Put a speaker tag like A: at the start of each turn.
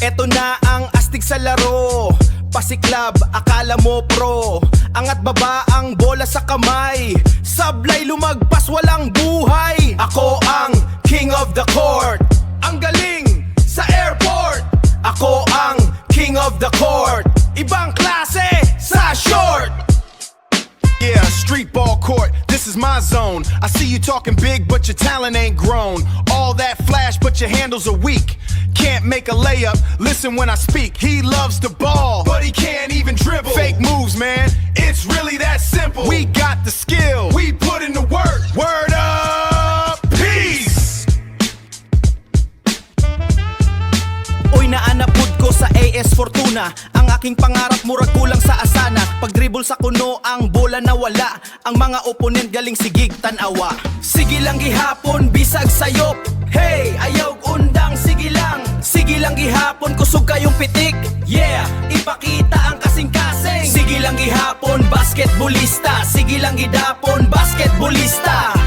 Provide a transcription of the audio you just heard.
A: Eto na ang astig sa laro. Pasiklab, akala mo pro. Angat baba ang bola sa kamay. Sablay lumagpas, walang buhay. Ako ang king of the court. Ang galing sa airport. Ako ang king of the court. Ibang klase sa short.
B: Yeah, street ball court, this is my zone. I see you talking big, but your talent ain't grown. All that flash, but your handles are weak. Can't make a layup, listen when I speak. He loves the ball, but he can't even dribble. Fake moves, man, it's really that simple. We got the skill, we put in the work. Word up, peace!
A: Uy, naanapod ko sa AS Fortuna. Ang aking pangarap murag kulang sa asana. Pag dribble sa kuno, ang bola nawala. Ang mga opponent galing sigig tanawa. Sige lang gihapon, bisag sayop. Hey, ayaw undang, sige lang. Sige lang gihapon, kusog kayong pitik. Yeah, ipakita ang kasing-kasing. Sige lang gihapon, basketballista. Sige lang gidapon, basketballista.